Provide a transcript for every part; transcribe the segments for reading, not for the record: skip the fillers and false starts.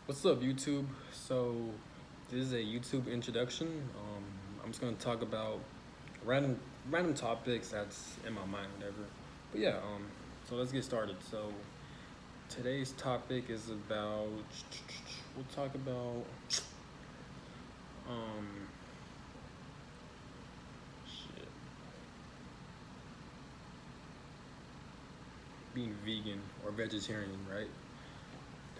What's up, YouTube? So, this is a YouTube introduction. I'm just gonna talk about random random topics that's in my mind, whatever. But yeah, so let's get started. So, today's topic is about we'll talk about um shit, being vegan or vegetarian, right?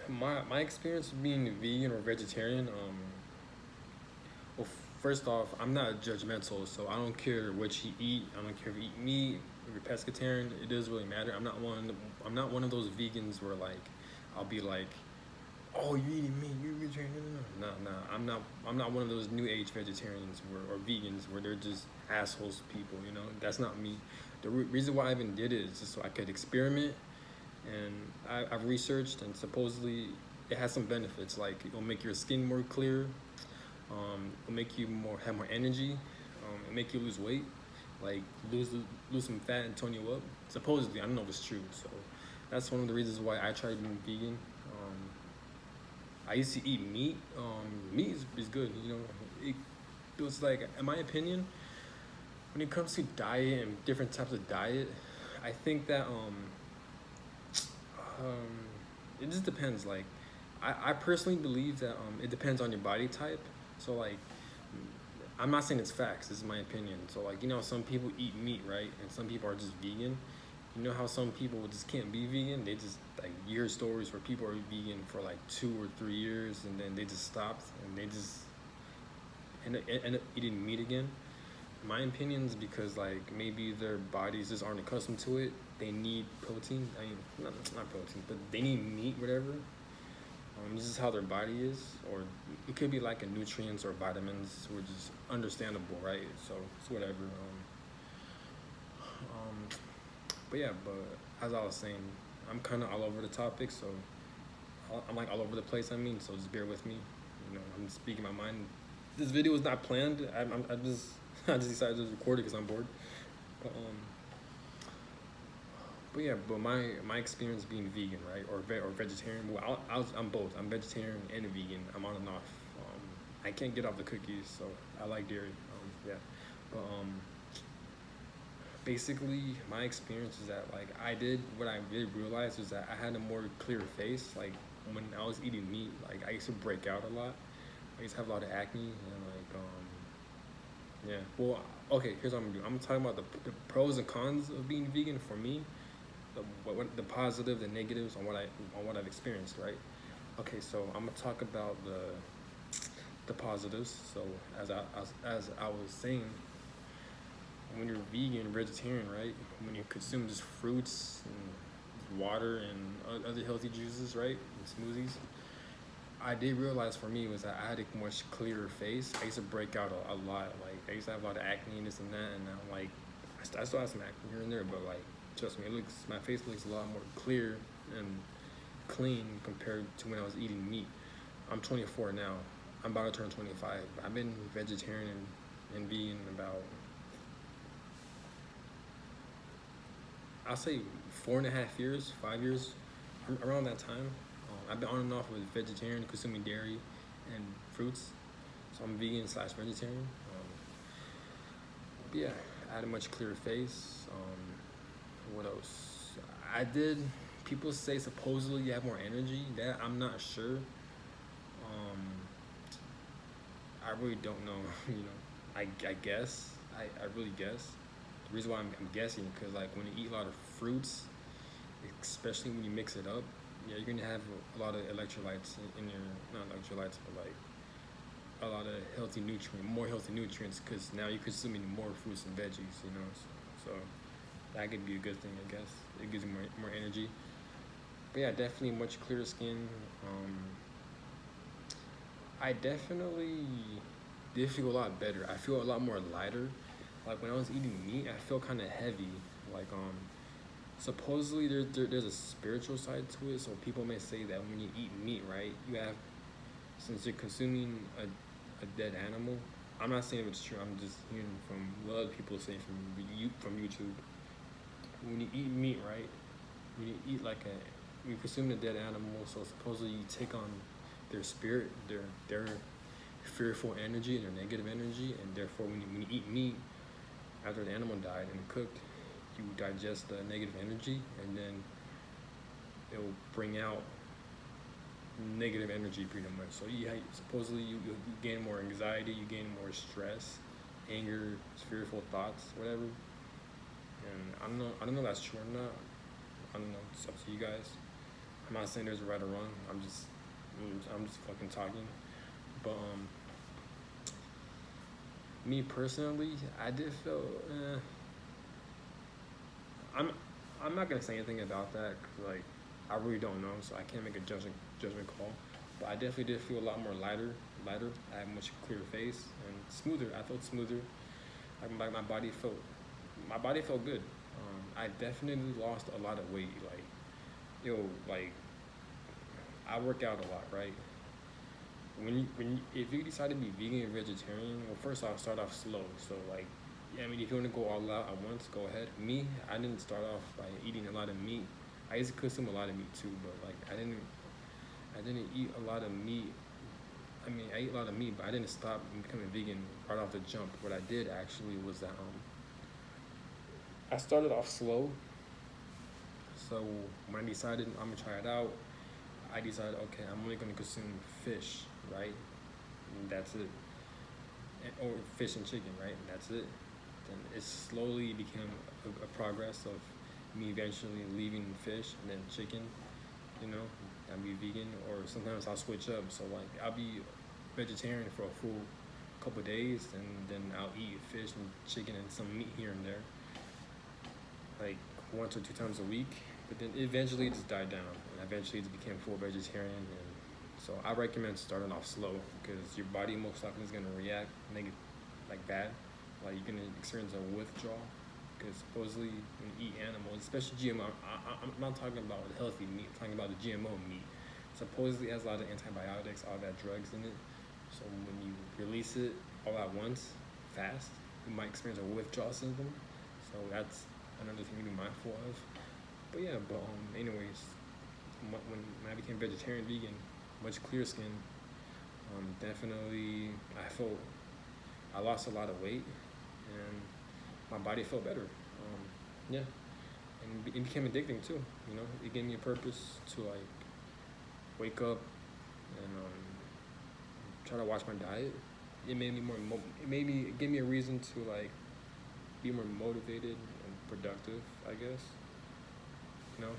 My experience of being vegan or vegetarian, well, first off, I'm not judgmental, so I don't care what you eat. I don't care if you eat meat, if you're pescatarian. It doesn't really matter. I'm not one of those vegans where like I'll be like, "Oh, you eating meat? You're vegetarian?" No, no, no. I'm not one of those new age vegetarians or vegans where they're just assholes people. That's not me. The reason why I even did it is just so I could experiment, and I've researched, and supposedly it has some benefits. Like it'll make your skin more clear, it'll make you have more energy. It'll make you lose weight, like lose some fat and tone you up. Supposedly, I don't know if it's true. So that's one of the reasons why I tried being vegan. I used to eat meat. Meat is good. It was like, in my opinion, when it comes to diet and different types of diet, I think that um, it just depends. Like, I personally believe that it depends on your body type. So like, I'm not saying it's facts. This is my opinion. So like, some people eat meat, right? And some people are just vegan. You know how some people just can't be vegan? They just like year stories where people are vegan for like 2 or 3 years and then they just stopped and they just end up eating meat again. My opinion is because like maybe their bodies just aren't accustomed to it. They need protein. I mean, not protein, but they need meat, whatever. This is how their body is, or it could be like a nutrients or vitamins, which is understandable, right? So it's whatever. Um, but yeah, but as I was saying, I'm kind of all over the topic, so I'm like all over the place. I mean, so just bear with me. I'm just speaking my mind. This video is not planned. I just I just decided to record it because I'm bored. But but yeah, but my experience being vegan, right, or vegetarian. Well, I'm both. I'm vegetarian and a vegan. I'm on and off. I can't get off the cookies, so I like dairy. Yeah, but basically my experience is that like I did what I really realized was that I had a more clear face. Like when I was eating meat, like I used to break out a lot. I used to have a lot of acne and like yeah. Well, okay. Here's what I'm gonna do. I'm talking about the pros and cons of being vegan for me, the positive, the negatives on what I've experienced, right? Okay, so I'm gonna talk about the positives. So as I was saying, when you're vegan, vegetarian, right? When you consume just fruits and water and other healthy juices, right, and smoothies, I did realize for me was that I had a much clearer face. I used to break out a lot. Like I used to have a lot of acne and this and that, and I'm like, I still have some acne here and there, but like, trust me, my face looks a lot more clear and clean compared to when I was eating meat. I'm 24 now. I'm about to turn 25. I've been vegetarian and vegan about, I'll say 4.5 years, 5 years, around that time. I've been on and off with vegetarian, consuming dairy and fruits. So I'm vegan slash vegetarian. But yeah, I had a much clearer face. What else? I did. People say supposedly you have more energy. That I'm not sure. I really don't know. I guess. I really guess. The reason why I'm guessing because like when you eat a lot of fruits, especially when you mix it up, yeah, you're gonna have a lot of electrolytes in your, not electrolytes, but like a lot of more healthy nutrients, because now you're consuming more fruits and veggies, so that could be a good thing, I guess. It gives you more energy. But yeah, definitely much clearer skin. I definitely did feel a lot better. I feel a lot more lighter. Like when I was eating meat, I feel kind of heavy. Like supposedly there's a spiritual side to it. So people may say that when you eat meat, right, you have, since you're consuming a dead animal. I'm not saying if it's true. I'm just hearing from what other people say from YouTube. When you eat meat, right, when you eat like you consume a dead animal, so supposedly you take on their spirit, their fearful energy and their negative energy, and therefore when you eat meat after the animal died and cooked, you digest the negative energy, and then it will bring out negative energy pretty much. So supposedly you gain more anxiety, you gain more stress, anger, fearful thoughts, whatever. And I don't know if that's true or not. I don't know. It's up to you guys. I'm not saying there's a right or wrong. I'm just fucking talking. But me personally, I did feel. I'm not gonna say anything about that because like I really don't know, so I can't make a judgment call. But I definitely did feel a lot more lighter. I had a much clearer face and smoother. I felt smoother. Like my body felt good. I definitely lost a lot of weight. Like like I work out a lot, right? If you decide to be vegan or vegetarian, well, first I'll start off slow. So like, yeah, I mean, if you want to go all out at once, go ahead. Me, I didn't start off by eating a lot of meat. I used to consume a lot of meat too, but like I didn't eat a lot of meat. I mean, I eat a lot of meat, but I didn't stop becoming vegan right off the jump. What I did actually was that I started off slow. So when I decided I'm gonna try it out, I decided, okay, I'm only gonna consume fish, right? And that's it. Or fish and chicken, right? And that's it. Then it slowly became a progress of me eventually leaving fish and then chicken, you know, I'll be vegan, or sometimes I'll switch up. So like I'll be vegetarian for a full couple of days, and then I'll eat fish and chicken and some meat here and there, like once or two times a week. But then eventually it just died down, and eventually it became full vegetarian. And so I recommend starting off slow because your body most likely is gonna react negative, like bad, like you're gonna experience a withdrawal. Because supposedly when you eat animals, especially GMO, I'm not talking about healthy meat, I'm talking about the GMO meat. Supposedly it has a lot of antibiotics, all that drugs in it. So when you release it all at once, fast, you might experience a withdrawal symptom. So that's another thing to be mindful of. But yeah, anyways, when I became vegetarian, vegan, much clearer skin. Definitely, I lost a lot of weight, and my body felt better. Yeah, and it became addicting too. You know, it gave me a purpose to like wake up and try to watch my diet. It made me it gave me a reason to like be more motivated and productive, I guess. You know.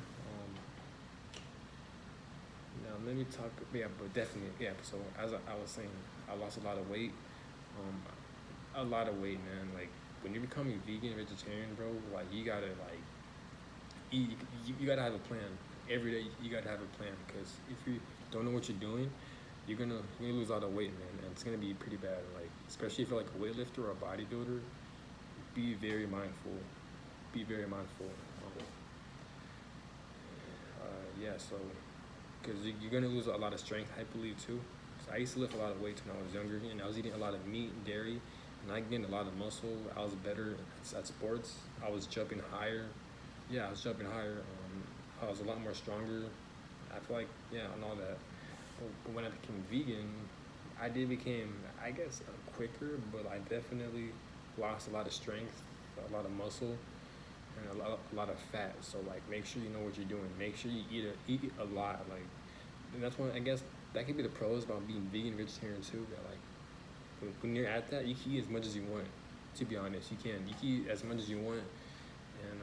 Now let me talk. Yeah, but definitely, yeah. So as I was saying, I lost a lot of weight. A lot of weight, man. Like when you're becoming vegan, vegetarian, bro. Like you gotta like eat. You gotta have a plan every day. You gotta have a plan because if you don't know what you're doing, you're gonna lose a lot of weight, man. And it's gonna be pretty bad. Like especially if you're like a weightlifter or a bodybuilder, be very mindful. Be very mindful. Yeah. So because you're gonna lose a lot of strength, I believe too. So I used to lift a lot of weight when I was younger, and I was eating a lot of meat and dairy, and I gained a lot of muscle. I was better at sports. I was jumping higher. Yeah, I was jumping higher. I was a lot more stronger. I feel like, yeah, and all that. But when I became vegan, I did became, I guess, quicker, but I definitely lost a lot of strength, a lot of muscle, and a lot of fat. So like, make sure you know what you're doing. Make sure you eat a lot. Like, and that's one. I guess that could be the pros about being vegan, vegetarian too. That like, when you're at that, you can eat as much as you want. To be honest, you can. You can eat as much as you want, and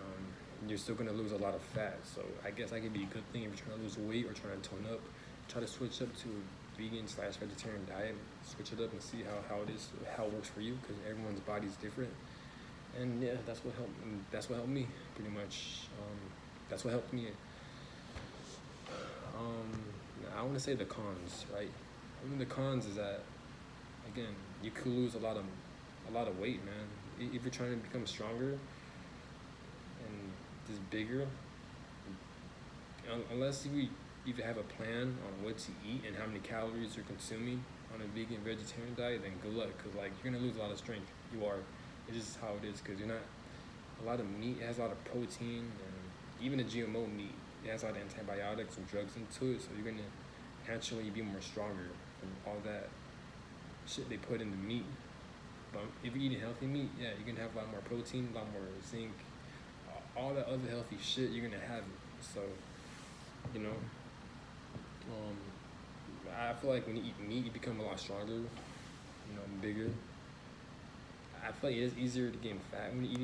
you're still gonna lose a lot of fat. So I guess that could be a good thing if you're trying to lose weight or trying to tone up. Try to switch up to a vegan/vegetarian diet. Switch it up and see how it works for you, because everyone's body is different. And yeah, that's what helped. That's what helped me pretty much. That's what helped me. I want to say the cons, right? I mean, the cons is that again, you could lose a lot of weight, man. If you're trying to become stronger and just bigger, unless you even have a plan on what to eat and how many calories you're consuming on a vegan vegetarian diet, then good luck, because like you're gonna lose a lot of strength. You are. It's just how it is, because you're not. A lot of meat, it has a lot of protein, and even the GMO meat, it has a lot of antibiotics and drugs into it, so you're gonna naturally be more stronger from all that shit they put in the meat. But if you're eating healthy meat, yeah, you're gonna have a lot more protein, a lot more zinc, all that other healthy shit. You're gonna have it. So, you know, um, I feel like when you eat meat, you become a lot stronger, bigger. I feel like it is easier to gain fat when you eat